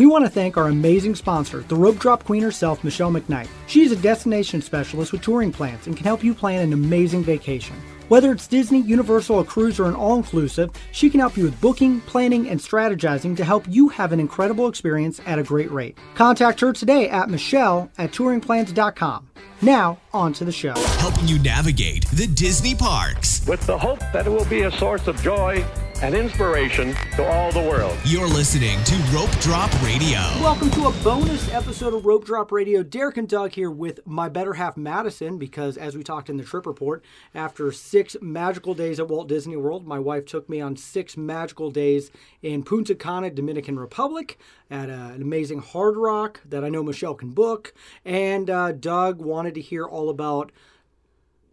We want to thank our amazing sponsor, the Rope Drop Queen herself, Michelle McKnight. She is a destination specialist with touring plans and can help you plan an amazing vacation. Whether it's Disney, Universal, a cruise, or an all-inclusive, she can help you with booking, planning, and strategizing to help you have an incredible experience at a great rate. Contact her today at michelle@touringplans.com. Now, on to the show. Helping you navigate the Disney parks. With the hope that it will be a source of joy and inspiration to all the world. You're listening to Rope Drop Radio. Welcome to a bonus episode of Rope Drop Radio. Derek and Doug here with my better half, Madison, because as we talked in the trip report, after 6 magical days at Walt Disney World, my wife took me on 6 magical days in Punta Cana, Dominican Republic, at an amazing Hard Rock that I know Michelle can book. And Doug wanted to hear all about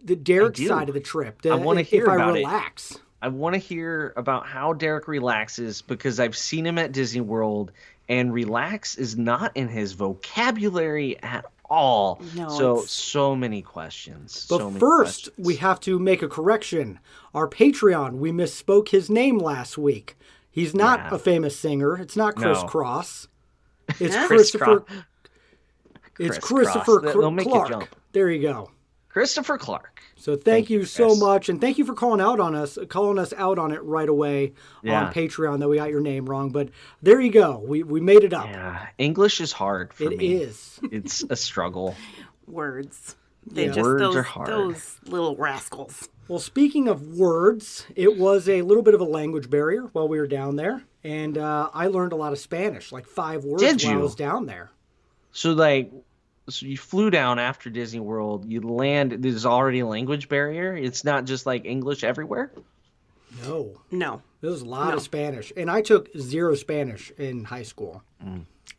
the Derek side of the trip. I want to hear about relax. it. I want to hear about how Derek relaxes because I've seen him at Disney World, and relax is not in his vocabulary at all. No, so many questions. But first, we have to make a correction. Our Patreon, we misspoke his name last week. He's not a famous singer. It's not Chris Cross. It's Christopher. It's Christopher Clark. There you go. Christopher Clark. So thank you so much, and thank you for calling us out on it right away on Patreon that we got your name wrong. But there you go. We made it up. Yeah, English is hard for me. It is. It's a struggle. Words. Words are hard. Those little rascals. Well, speaking of words, it was a little bit of a language barrier while we were down there, and I learned a lot of Spanish, like 5 words while I was down there. So you flew down after Disney World, you land, there's already a language barrier? It's not just like English everywhere? No. There's a lot of Spanish. And I took 0 Spanish in high school.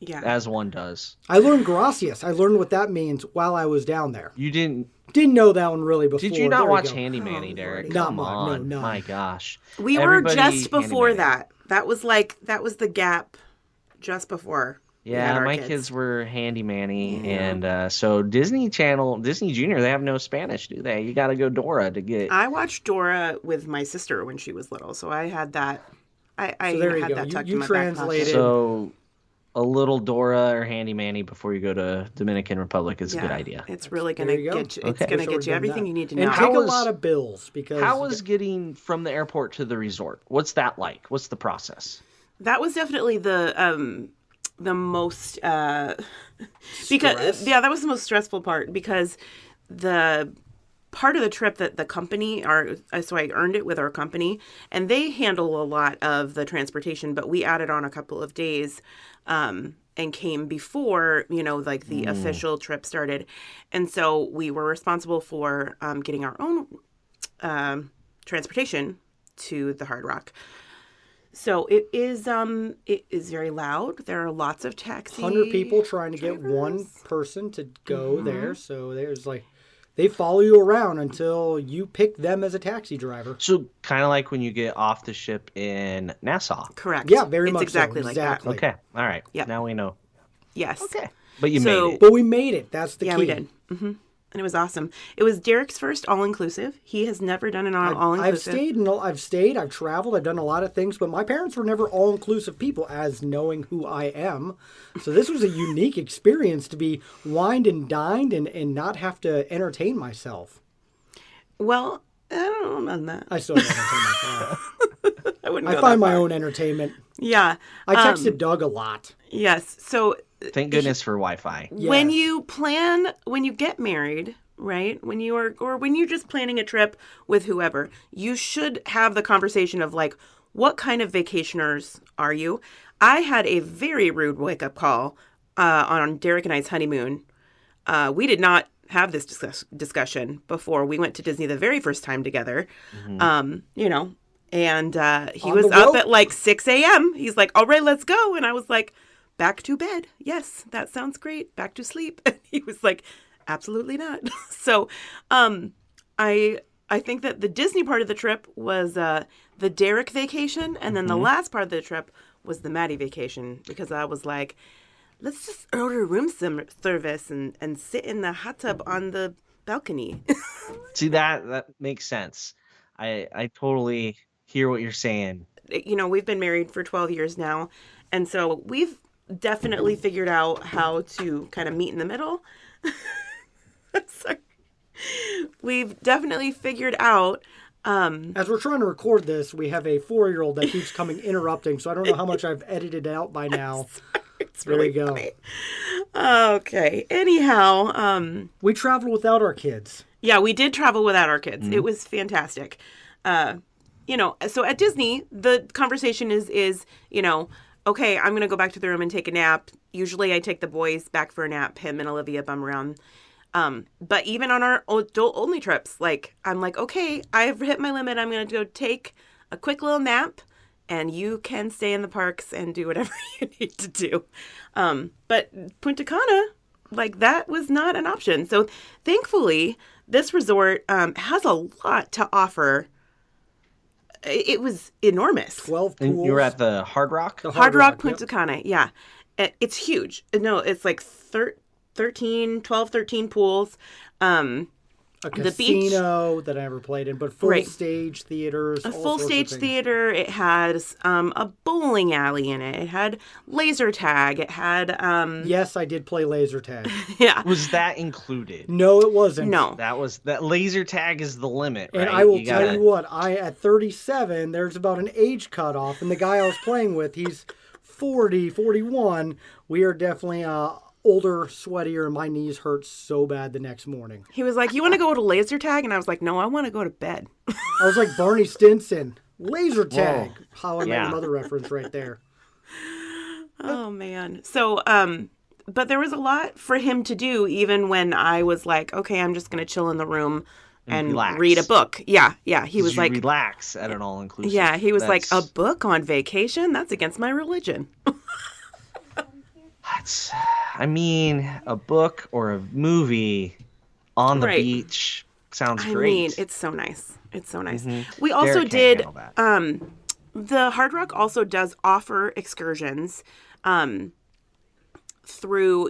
Yeah. As one does. I learned gracias. I learned what that means while I was down there. You didn't know that one really before. Did you not watch Handy Manny, Derek? Come on. No. My gosh. We were just before that. That was the gap just before. Yeah, my kids were Handy Manny, and so Disney Junior, they have no Spanish, do they? You got to go Dora to get. I watched Dora with my sister when she was little, so I had that. I had that tucked in my back pocket. So a little Dora or Handy Manny before you go to Dominican Republic is a good idea. It's really going to get you. It's going to get you everything you need to know. And take a lot of bills because. How was getting from the airport to the resort? What's that like? What's the process? That was definitely the most because that was the most stressful part because the part of the trip that the company so I earned it with our company and they handle a lot of the transportation, but we added on a couple of days and came before the official trip started, and so we were responsible for getting our own transportation to the Hard Rock. So it is very loud. There are lots of taxis. 100 people trying to get one person to go there. So there's they follow you around until you pick them as a taxi driver. So kind of like when you get off the ship in Nassau. Correct. Yeah, very much exactly so. Like exactly. that. Okay. All right. Yep. Now we know. Yes. Okay. But you made it. But we made it. That's the key. Yeah, we did. Mm-hmm. And it was awesome. It was Derek's first all-inclusive. He has never done an all-inclusive. I've stayed, I've traveled, I've done a lot of things, but my parents were never all-inclusive people, as knowing who I am. So this was a unique experience to be wined and dined and not have to entertain myself. Well, I don't know about that. I still don't entertain myself. I find my own entertainment. Yeah. I texted Doug a lot. Yes. So thank goodness for Wi-Fi. Yes. When you get married, right? When you're just planning a trip with whoever, you should have the conversation of what kind of vacationers are you? I had a very rude wake-up call on Derek and I's honeymoon. We did not have this discussion before we went to Disney the very first time together. Mm-hmm. And he was up at 6 a.m. He's like, all right, let's go. And I was like, back to bed. Yes, that sounds great. Back to sleep. And he was like, absolutely not. So I think that the Disney part of the trip was the Derek vacation. And then the last part of the trip was the Maddie vacation, because I was like, let's just order room service and sit in the hot tub on the balcony. See, that makes sense. I totally hear what you're saying. We've been married for 12 years now. And so we've definitely figured out how to kind of meet in the middle. Sorry. We've definitely figured out. As we're trying to record this, we have a 4-year-old that keeps coming interrupting, so I don't know how much I've edited out by now. It's There really you go. funny. Okay. Anyhow, We traveled without our kids. yeah, we did travel without our kids. It was fantastic. So at Disney, the conversation is, okay, I'm going to go back to the room and take a nap. Usually I take the boys back for a nap, him and Olivia bum around. But even on our adult-only trips, like, I'm like, okay, I've hit my limit. I'm going to go take a quick little nap, and you can stay in the parks and do whatever you need to do. But Punta Cana, like, that was not an option. So thankfully, this resort has a lot to offer. It was enormous. 12 pools. And you were at the Hard Rock? The Hard Rock Punta yep. Cana, yeah. It's huge. No, it's like 13 pools. A the beach. casino that I never played in, but full Right. stage theaters. A all full sorts of stage things. theater. It has a bowling alley in it. It had laser tag. It had Yes, I did play laser tag. yeah. Was that included? No, it wasn't. No. That laser tag is the limit, right? And I will tell gotta- you what, at 37, there's about an age cutoff, and the guy I was playing with, he's 40, 41. We are definitely older, sweatier, and my knees hurt so bad the next morning. He was like, "You want to go to laser tag?" And I was like, "No, I want to go to bed." I was like Barney Stinson. Laser tag. Whoa. How I Met Yeah. Your Mother reference right there. Oh man. So but there was a lot for him to do even when I was like, "Okay, I'm just going to chill in the room and relax. read a book." Yeah. He was You like, relax at an all-inclusive. yeah, he was like, That's- "A book on vacation? That's against my religion." I mean, a book or a movie on the Right. beach sounds I great. mean, it's so nice. It's so nice. Mm-hmm. We also Derek can't did handle that. the Hard Rock also does offer excursions through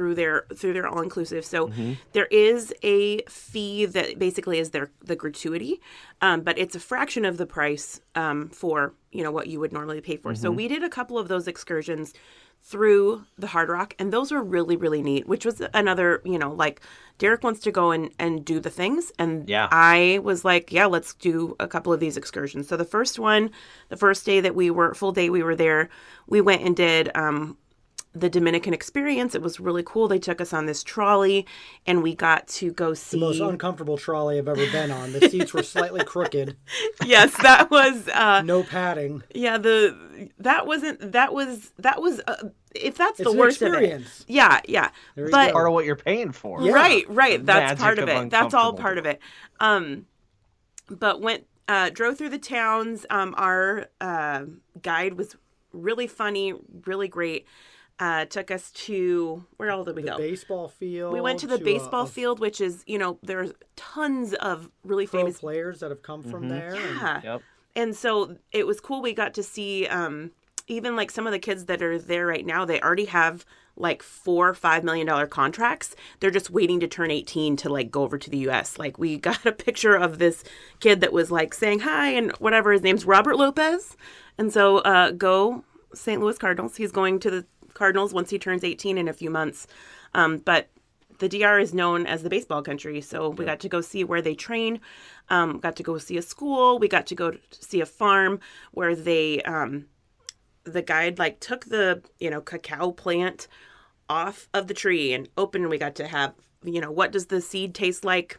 their all inclusive. So there is a fee that basically is the gratuity, but it's a fraction of the price for what you would normally pay for. So we did a couple of those excursions through the Hard Rock, and those were really, really neat, which was another, like Derek wants to go and do the things. And Yeah. I was like, yeah, let's do a couple of these excursions. So the first day that full day we were there, we went and did the Dominican experience. It was really cool. They took us on this trolley, and we got to go see The most uncomfortable trolley I've ever been on. The seats were slightly crooked. Yes, that was No padding. yeah, that was if that's It's the an worst of it. experience. Yeah. There you But go. Part of what you're paying for. Yeah. right. That's Magic part of of it. That's all uncomfortable. part of it. But drove through the towns. Our guide was really funny, really great. Took us to where all did we The go? baseball field. We went to the baseball a field, which is there's tons of really pro famous. players that have come from there. and- Yeah. Yep. And so it was cool. We got to see even like some of the kids that are there right now, they already have like $4 or $5 million contracts. They're just waiting to turn 18 to like go over to the US. Like we got a picture of this kid that was like saying hi and whatever. His name's Robert Lopez. And so go St. Louis Cardinals. He's going to the Cardinals once he turns 18 in a few months. But the DR is known as the baseball country, so we got to go see where they train. Got to go see a school. We got to go see a farm where they, the guide like took the cacao plant off of the tree and opened. And we got to have what does the seed taste like?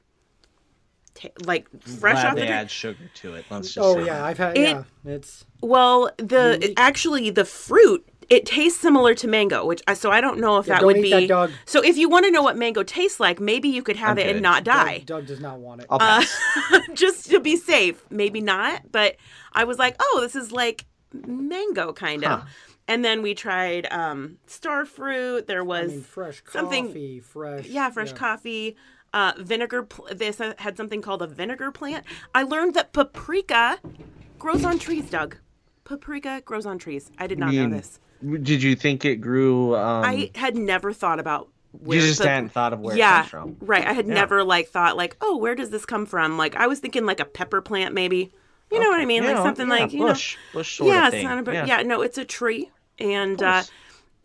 Like fresh Glad off the they tree. add sugar to it. Let's just Oh say yeah, that. I've had It- It's Well, Unique. actually the fruit. It tastes similar to mango, so I don't know if that don't would eat be. that, Doug. So if you want to know what mango tastes like, maybe you could have I'm it and good. not die. Doug does not want it. I'll pass. Just to be safe. Maybe not, but I was like, oh, this is like mango kind of. Huh. And then we tried star fruit. There I was mean, fresh something- coffee, fresh. fresh coffee. Vinegar. This had something called a vinegar plant. I learned that paprika grows on trees, Doug. Paprika grows on trees. I did not know this. Did you think it grew? I had never thought about where you just hadn't thought of where it yeah, comes from. right. I had never thought oh, where does this come from? Like I was thinking like a pepper plant maybe. You know what I mean? Like something like bush sort yeah, of thing. no, it's a tree. And course.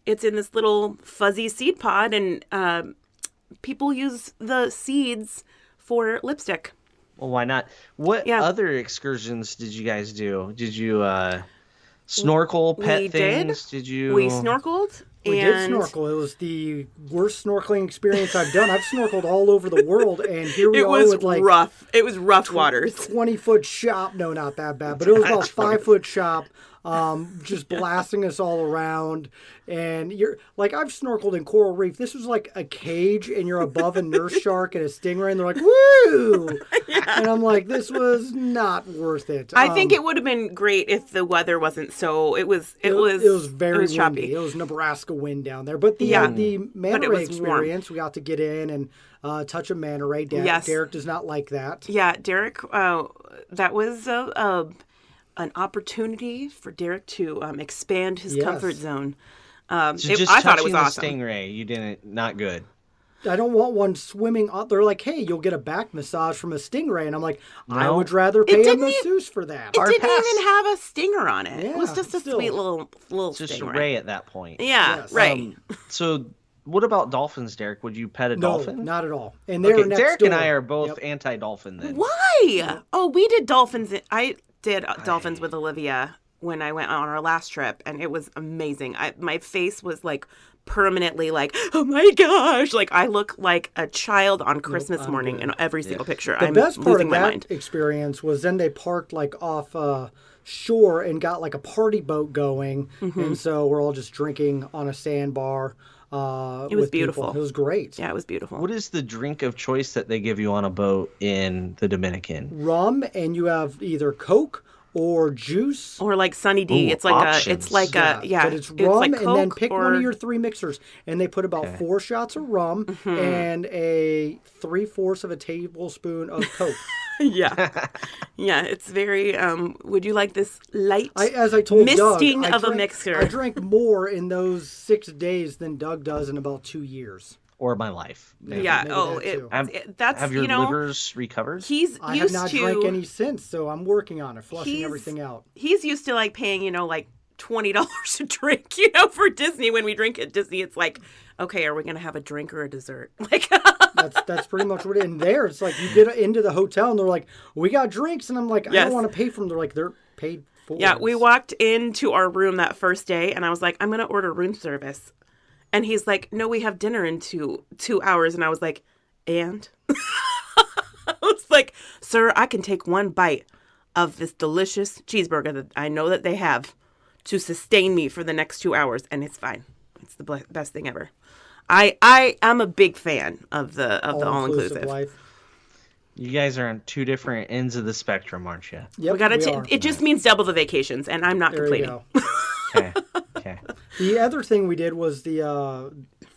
it's in this little fuzzy seed pod, and people use the seeds for lipstick. Well, why not? What Yeah. other excursions did you guys do? Did you snorkel, pet We things? did. Did you? We snorkeled. We did snorkel. It was the worst snorkeling experience I've done. I've snorkeled all over the world, and here we It are was with like rough. It was rough waters. 20-foot shop. No, not that bad, but it was about 5-foot shop. Just blasting us all around. And you're like, I've snorkeled in coral reef. This was like a cage, and you're above a nurse shark and a stingray, and they're like, woo! And I'm like, this was not worth it. I think it would have been great if the weather wasn't so. It was very choppy. windy. It was Nebraska wind down there. But the the manta it ray was experience, we got to get in and touch a manta ray. Yes. Derek does not like that. Yeah, Derek. That was an opportunity for Derek to expand his comfort zone. So just I thought it was touching awesome. the stingray, you didn't. Not good. I don't want one swimming up. They're like, hey, you'll get a back massage from a stingray. And I'm like, I No. would rather pay a didn't masseuse for that. It Hard didn't pass. even have a stinger on it. It was Yeah, just a still. sweet little Just stingray. Ray at that point. Yeah, Yes. right. So, what about dolphins, Derek? Would you pet a No, dolphin? not at all. And they were Okay, next Derek door. and I are both Yep. anti-dolphin then. Why? Oh, we did dolphins. I did dolphins with Olivia when I went on our last trip, and it was amazing. My face was like permanently like, oh my gosh, like I look like a child on Christmas I'm morning good. in every single picture. The I'm best part losing of my that mind. experience was then they parked like off shore and got like a party boat going, Mm-hmm. and so we're all just drinking on a sandbar. It was beautiful. It was great. Yeah, it was beautiful. What is the drink of choice that they give you on a boat in the Dominican? Rum, and you have either Coke or juice. Or like Sunny D. Ooh, it's like options. a But it's rum, like and then Coke pick one of your 3 mixers. And they put about 4 shots of rum Mm-hmm. and a 3/4 of a tablespoon of Coke. yeah, yeah. It's very. Would you like this light? As I told misting Doug, of a mixer. I drank more in those 6 days than Doug does in about 2 years. Or my life? Yeah. maybe Oh, that too. that's Have your you know. livers recovered? He's I have used not to. drank any since, so I'm working on it, flushing He's- everything out. He's used to like paying, like $20 a drink, for Disney. When we drink at Disney, it's like, okay, are we gonna have a drink or a dessert? Like, That's pretty much what it is. And there, it's like you get into the hotel and they're like, we got drinks. And I'm like, I Yes. don't want to pay for them. They're like, they're paid for. yeah, we walked into our room that first day, and I was like, I'm gonna order room service, and he's like, no, we have dinner in 2 hours, and I was like, and I was like, sir, I can take one bite of this delicious cheeseburger that I know that they have to sustain me for the next 2 hours, and it's fine. It's the best thing ever. I am a big fan of the all-inclusive. life. You guys are on 2 different ends of the spectrum, aren't you? Yep, We gotta. are. It just means double the vacations, and I'm not There you complaining. go. Okay. Okay. The other thing we did was the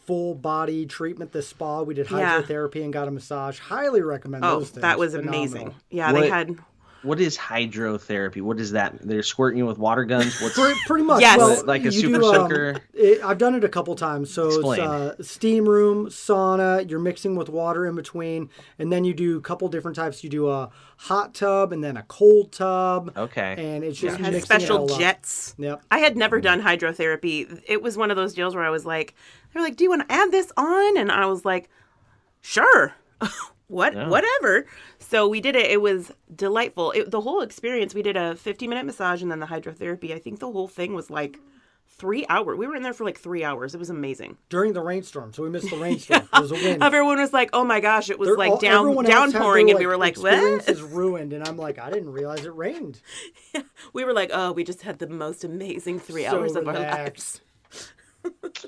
full body treatment, the spa. We did Yeah. hydrotherapy and got a massage. Highly recommend Oh, those things. that was Phenomenal. amazing. Yeah, What- they had. What is hydrotherapy? What is that? They're squirting you with water guns? What's Pretty much. Yes. Well, like a you super do, soaker? I've done it a couple times. So Explain. it's steam room, sauna. You're mixing with water in between, and then you do a couple different types. You do a hot tub and then a cold tub. Okay. And it's just Had mixing it special all up. jets. Yep. I had never done hydrotherapy. It was one of those deals where I was like, they're like, do you want to add this on? And I was like, sure. Whatever. So we did it. It was delightful. The whole experience, we did a 50-minute massage and then the hydrotherapy. I think the whole thing was like 3 hours. We were in there for like 3 hours. It was amazing. During the rainstorm, so we missed the rainstorm. It was a win. Everyone was like, oh my gosh, it was like Everyone else had downpouring. their, And we were like, what? experiences ruined, and I'm like, I didn't realize it rained. We were like, oh, we just had the most amazing 3 So hours of our relaxed. lives.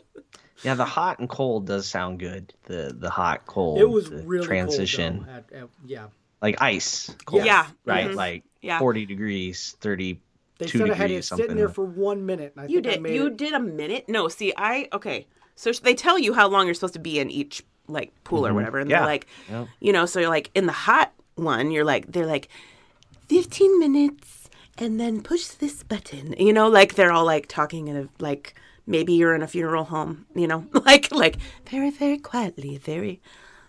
Yeah, the hot and cold does sound good. The hot cold. It was the really transition. cold, though, yeah. Like ice cold. Yeah. Right. Mhm. Like Yeah. 40 degrees, 32 They said I had degrees, it something. sitting there for 1 minute. And I You think I did. made You it. did a minute? No, see, okay. So they tell you how long you're supposed to be in each like pool or whatever, and Yeah. they're like, Yep. so you're like in the hot one, they're like 15 minutes, and then push this button. Like they're all like talking in a like maybe you're in a funeral home. Like very very quietly, very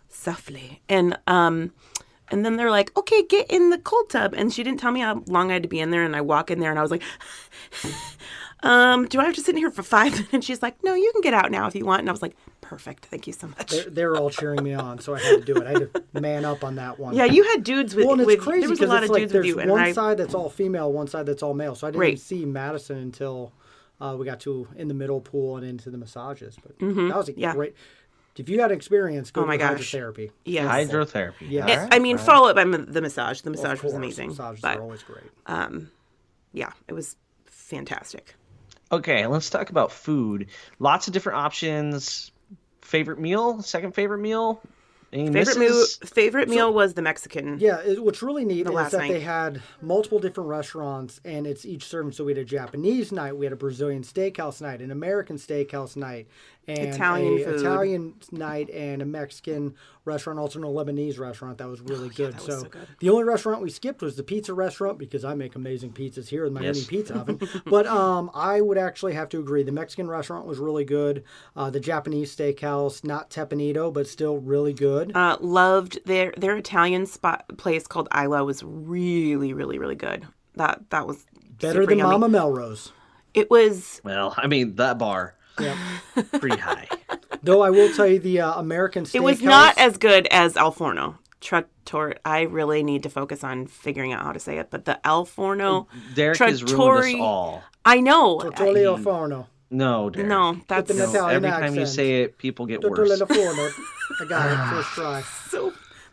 softly, and then they're like, okay, get in the cold tub. And she didn't tell me how long I had to be in there. And I walk in there and I was like, do I have to sit in here for 5 minutes? She's like, no, you can get out now if you want. And I was like, perfect. Thank you so much. They're all cheering me on, so I had to do it. I had to man up on that one. Yeah, you had dudes with, Well, and it's crazy there was a lot of dudes with there's you. And one side that's all female, one side that's all male. So I didn't Right. see Madison until we got to in the middle pool and into the massages. But that was a great. If you had experience, go Oh my to gosh. hydrotherapy. Yes. Hydrotherapy. Yeah. All right, I mean, all right. follow it by the massage. The massage Of was course, amazing. Massages But are always great. yeah, it was fantastic. Okay, let's talk about food. Lots of different options. Favorite meal? Second favorite meal? Any misses? Favorite meal was the Mexican. Yeah, what's really neat is last that night. they had multiple different restaurants, and it's each serving. So we had a Japanese night, we had a Brazilian steakhouse night, an American steakhouse night, and Italian a food. Italian night, and a Mexican restaurant, also a Lebanese restaurant that was really good. that was so good. The only restaurant we skipped was the pizza restaurant because I make amazing pizzas here with my mini pizza oven. But I would actually have to agree. The Mexican restaurant was really good. The Japanese steakhouse, not tepanito, but still really good. Loved their Italian place called Isla was really, really, really good. That was Better super than yummy. Mama Melrose. It was. Well, I mean, that bar, Yep. pretty high. Though I will tell you, the American steakhouse. It was not as good as Al Forno. I really need to focus on figuring out how to say it, but the Al Forno. Derek has ruined us all. I know. Tortolino Forno. No, Derek. No, that's an No, Italian every time you accent. say it, people get worse. Tortolino Forno. I got it. First try. so.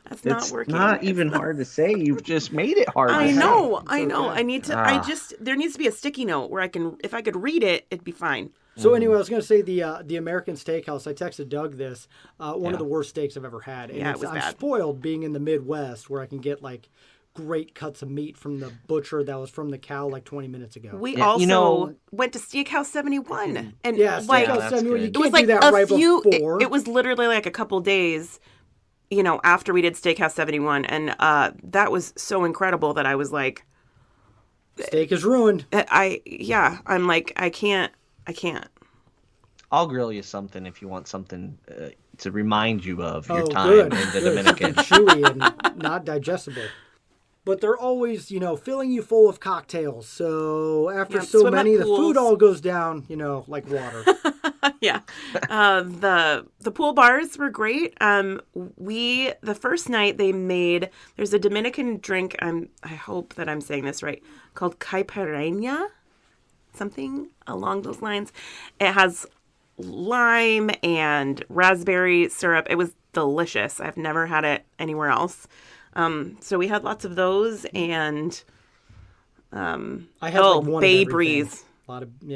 That's not It's working. not even hard to say. You've just made it hard. I to say. know. I know. I need to. Ah. There needs to be a sticky note where I can. If I could read it, it'd be fine. So anyway, I was going to say the American Steakhouse. I texted Doug this. One of the worst steaks I've ever had. And Yeah, it was I'm bad. spoiled being in the Midwest where I can get like great cuts of meat from the butcher that was from the cow like 20 minutes ago. We Yeah, also you know- went to Steakhouse 71, and yeah, like Steakhouse that's 71, you good. it was can't like do that a right few. before. It was literally like a couple days, after we did Steakhouse 71, and that was so incredible that I was like, Steak is ruined. I'm like, I can't. I'll grill you something if you want something to remind you of your Oh, time good. in the Good. Dominican. Chewy and not digestible. But they're always, filling you full of cocktails. So after Yeah, so swim up many, the pools. food all goes down, like water. Yeah. The pool bars were great. The first night they made, there's a Dominican drink, I hope that I'm saying this right, called caipirinha, something along those lines. It has lime and raspberry syrup. It was delicious. I've never had it anywhere else. So we had lots of those, and I had like one Bay of everything. Breeze. A lot of Bay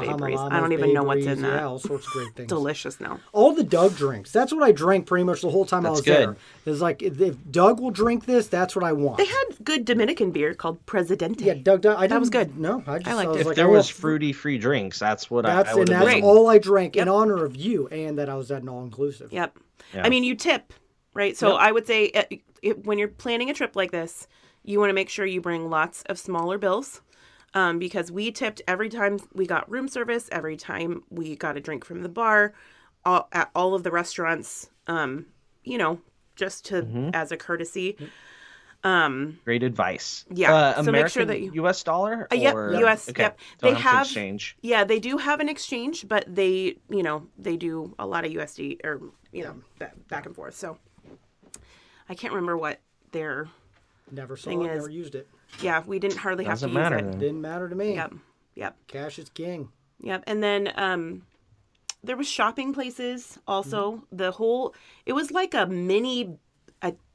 Bahama Breeze. I Llamas, don't even Bay know what's Breeze, in that. Yeah, all sorts of great things. Delicious now. All the Doug drinks. That's what I drank pretty much the whole time I was That's there. good. It's like, if Doug will drink this, that's what I want. They had good Dominican beer called Presidente. Yeah, Doug, That was good. No, I liked was it. If like, there I was want- fruity-free drinks, that's what That's I would have that's been. all I drank in honor of you, and that I was at an all-inclusive. Yep. Yeah. I mean, you tip, right? So I would say when you're planning a trip like this, you want to make sure you bring lots of smaller bills, because we tipped every time we got room service, every time we got a drink from the bar, at all of the restaurants, just to as a courtesy. Great advice. Yeah, so American make sure that U.S. dollar? Yep, or- U.S. Okay. Yep. Don't They to have exchange. Yeah, they do have an exchange, but they do a lot of USD or back and forth. So I can't remember what their Never saw Thing it, is- never used it. yeah. We didn't hardly Doesn't have to matter use it. then. Didn't matter to me. Yep. Cash is king. Yep. And then there was shopping places also. It was like a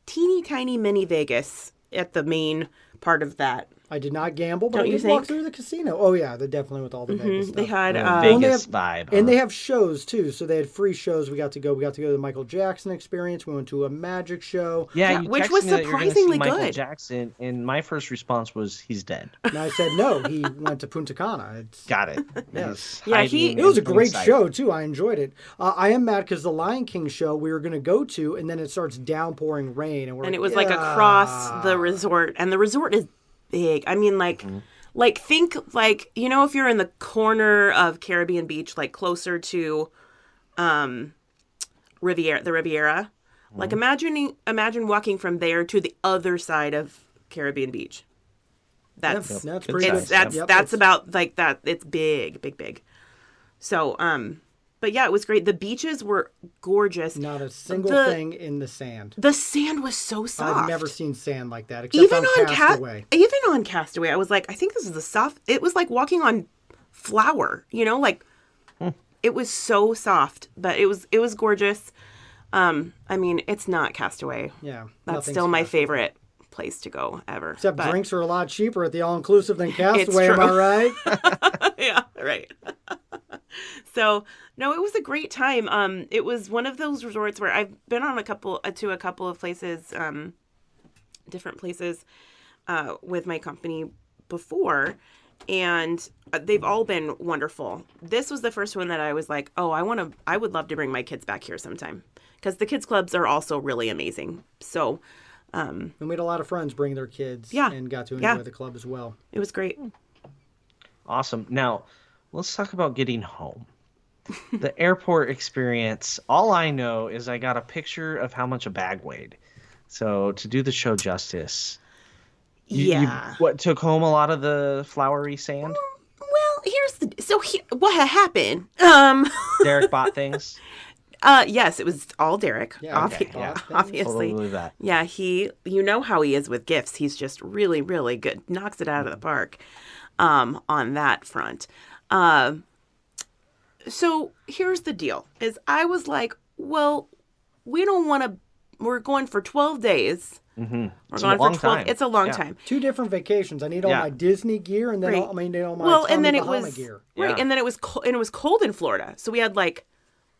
teeny tiny mini Vegas at the main part of that. I did not gamble, but Don't I you did walk think? through the casino. Oh yeah, they're definitely with all the Vegas stuff. They had Vegas Well, vibe. And huh? they have shows too, so they had free shows. We got to go to the Michael Jackson experience. We went to a magic show. Yeah, you which texted was me that you're gonna see surprisingly Michael good. Jackson, and my first response was, "He's dead." And I said no. He went to Punta Cana. It's Got it. Yes. He's Yeah, hiding It was a in plain great sight. show too. I enjoyed it. I am mad because the Lion King show we were going to go to, and then it starts downpouring rain, and it was like across the resort, and the resort is big. I mean, like think like if you're in the corner of Caribbean Beach, like closer to the Riviera, like imagine walking from there to the other side of Caribbean Beach. That's that's Good pretty size. good. that's Yep, that's it's- about like that. It's big, big, big. So, but yeah, it was great. The beaches were gorgeous. not a single The- thing in the sand. The sand was so soft. I've never seen sand like that, except even on on Castaway. even on Castaway, I was like, I think this is the soft. It was like walking on flour, like it was so soft, but it was gorgeous. I mean, it's not Castaway. Yeah, That's nothing's still my Castaway. favorite place to go ever. Except but, drinks are a lot cheaper at the all-inclusive than Castaway, am true. I right? Yeah, right. So no, it was a great time. It was one of those resorts where I've been on a couple of places, different places, with my company before, and they've all been wonderful. This was the first one that I was like, oh, I would love to bring my kids back here sometime, because the kids clubs are also really amazing. So And we had a lot of friends bring their kids Yeah. and got to enjoy Yeah. the club as well. it was great. Awesome. Now, let's talk about getting home. The airport experience, all I know is I got a picture of how much a bag weighed. So, to do the show justice, you what took home a lot of the flowery sand? Well, what happened? Derek bought things. Yes, it was all Derek. Yeah, okay, yeah. Obviously. Totally believe that. Yeah, you know how he is with gifts. He's just really, really good. Knocks it out of the park on that front. So here's the deal, is I was like, well, we don't want to, we're going for 12 days. Mm-hmm. We're It's going a long for 12. time. It's a long Yeah. time. 2 different vacations. I need all Yeah. my Disney gear and then Right. I need all my Well, Tommy and then it Bahama was gear. right, Yeah. and then it was cold in Florida. So we had like,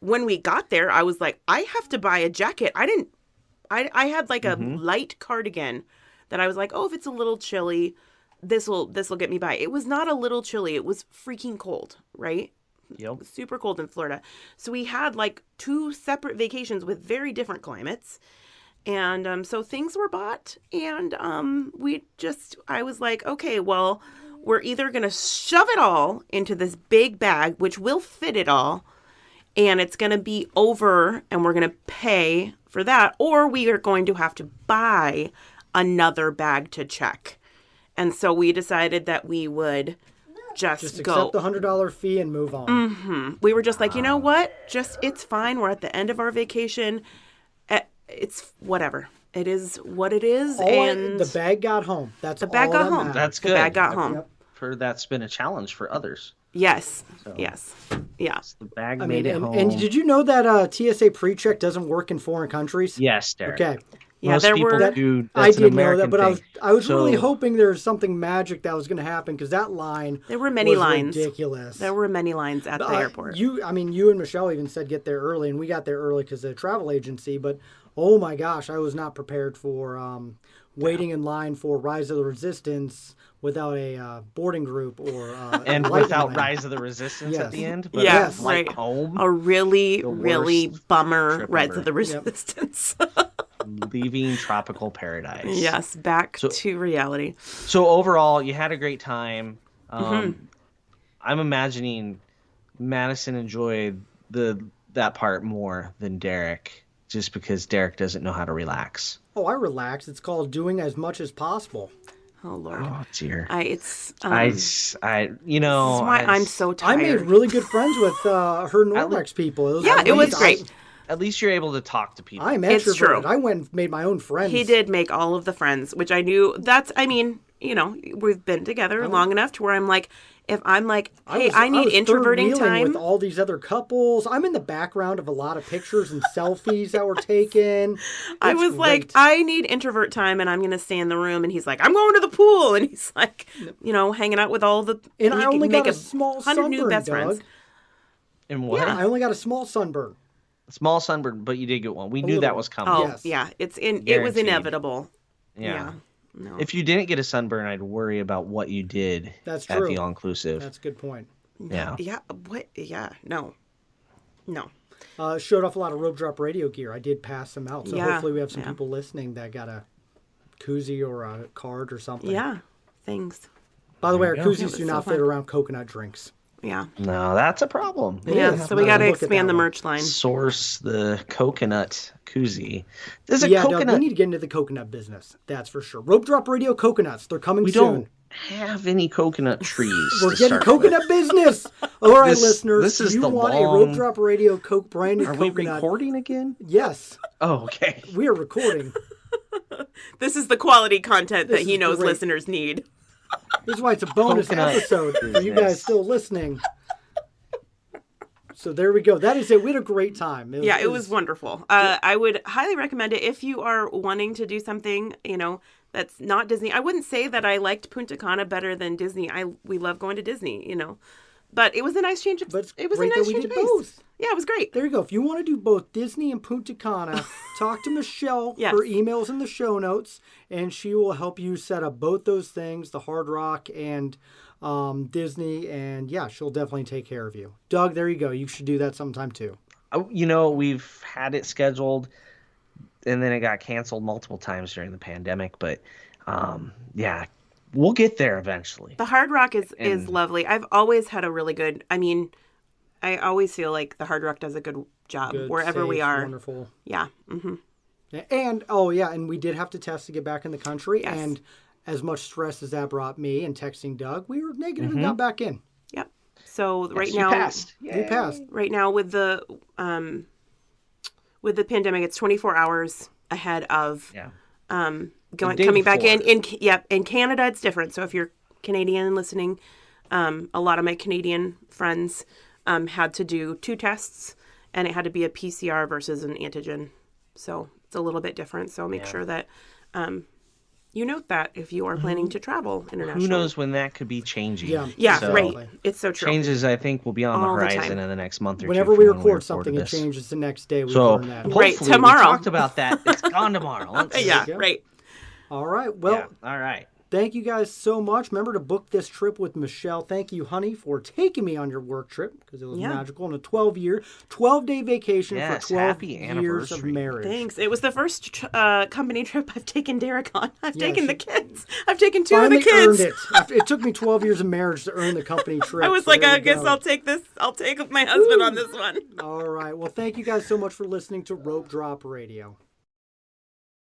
when we got there, I was like, I have to buy a jacket. I had like a light cardigan that I was like, oh, if it's a little chilly, this will get me by. It was not a little chilly. It was freaking cold, right? Yep. Super cold in Florida. So we had like 2 separate vacations with very different climates. And so things were bought, and I was like, okay, well, we're either going to shove it all into this big bag, which will fit it all, and it's going to be over, and we're going to pay for that, or we are going to have to buy another bag to check. And so we decided that we would just go. Accept the $100 fee and move on. We were just like, you know what? It's fine. We're at the end of our vacation. It's whatever. It is what it is. And The bag got home. That's the bag all got that home. matters. That's The good. bag got home. Yep. For that's been a challenge for others. Yes. Yes. Yeah. The bag I made mean, it home. and did you know that TSA pre-check doesn't work in foreign countries? Yes, Derek. Okay. Yeah, Most there people were- do. I That's an did know American that, but thing. I was really So- hoping there was something magic that was going to happen because that line There were many was lines. ridiculous. There were many lines at the airport. You and Michelle even said get there early, and we got there early because of the travel agency. But oh my gosh, I was not prepared for waiting in line for Rise of the Resistance without a boarding group or and lightning without lane. Rise of the Resistance at Yes. the end. But Yes, like right. home, A really, The really worst bummer trip Rise ever. of the Resistance. leaving tropical paradise. Yes, back So- to reality. So overall, you had a great time. Mm-hmm. I'm imagining Madison enjoyed that part more than Derek, just because Derek doesn't know how to relax. Oh, I relax. It's called doing as much as possible. Oh Lord. Oh dear. It's I this you know. is why I- I'm so I tired. made really good friends with her Norwex people. Yeah, it was amazing. great. At least you're able to talk to people. I'm It's extroverted. true. I went and made my own friends. He did make all of the friends, which I knew. We've been together long enough to where I'm like, if I'm like, hey, I need was introverting third-wheeling time. with all these other couples. I'm in the background of a lot of pictures and selfies that were taken. I It's was like, great. I need introvert time, and I'm going to stay in the room. And he's like, I'm going to the pool, and he's like, hanging out with all the. And he I can only make got a small 100 new sunburn, best Doug. friends. And what? I only got a small sunburn. Small sunburn, but you did get one. We knew little. that was coming. Oh Yes. yeah, it was Guaranteed. inevitable. Yeah. No. If you didn't get a sunburn, I'd worry about what you did That's at true. the all-inclusive. That's a good point. Yeah. Yeah. What? Yeah. No. Showed off a lot of rope drop radio gear. I did pass some out, so Yeah, hopefully we have some yeah. people listening that got a koozie or a card or something. Yeah. Things. By the way, our There you go. koozies was do so not fun. fit around coconut drinks. Yeah. No, that's a problem. Yeah. is. So we Now got to look at expand that the one. merch line. Source the coconut koozie. There's a Yeah, Doug, coconut. we need to get into the coconut business. That's for sure. Rope drop radio coconuts. They're coming We soon. don't have any coconut trees. We're to getting start coconut with. business. All right, This listeners. is you the want long- a Rope Drop Radio Coke branded Are we coconut? recording again? Yes, Oh, okay. we are recording. This is the quality content This that he is knows great. listeners need. This is why it's a bonus Coconut episode for you business. guys still listening. So there we go. That is it. We had a great time. It was wonderful. I would highly recommend it if you are wanting to do something, that's not Disney. I wouldn't say that I liked Punta Cana better than Disney. We love going to Disney, but it was a nice change of. But it's It was a great that nice we change did of pace. both. Yeah, it was great. There you go. If you want to do both Disney and Punta Cana, talk to Michelle. Yes. Her email's in the show notes, and she will help you set up both those things, the Hard Rock and Disney, and yeah, she'll definitely take care of you. Doug, there you go. You should do that sometime too. We've had it scheduled, and then it got canceled multiple times during the pandemic. But we'll get there eventually. The Hard Rock is lovely. I've always had a really good. I always feel like the Hard Rock does a good job Good, wherever we safe, are. Wonderful. Yeah. Mm-hmm. And we did have to test to get back in the country, Yes. and as much stress as that brought me and texting Doug, we were negative and got back in. Yep. So right You now, passed. We passed. right now with the pandemic, it's 24 hours ahead of Yeah. coming day back in. before. In Canada, it's different. So if you're Canadian and listening, a lot of my Canadian friends had to do 2 tests, and it had to be a PCR versus an antigen. So it's a little bit different. So make sure that you note that if you are planning to travel internationally. Who knows when that could be changing? Yeah. So, right. It's so true. Changes, I think, will be on the All the horizon time. in the next month or Whenever two. we from when record something, it this. changes the next day. We So learn that. Right, hopefully tomorrow. we talked about that. It's gone tomorrow. Let's- Yeah, go. right. All right. Well, Yeah. All right. thank you guys so much. Remember to book this trip with Michelle. Thank you, honey, for taking me on your work trip because it was magical. And a 12-day vacation Yes, for 12 happy years of anniversary. marriage. Thanks. It was the first company trip I've taken Derek on. I've taken the she kids. I've taken 2 Finally of the kids. earned it. It took me 12 years of marriage to earn the company trip. I was so like, there I we guess go. I'll take this. I'll take my husband on this one. All right. Well, thank you guys so much for listening to Rope Drop Radio.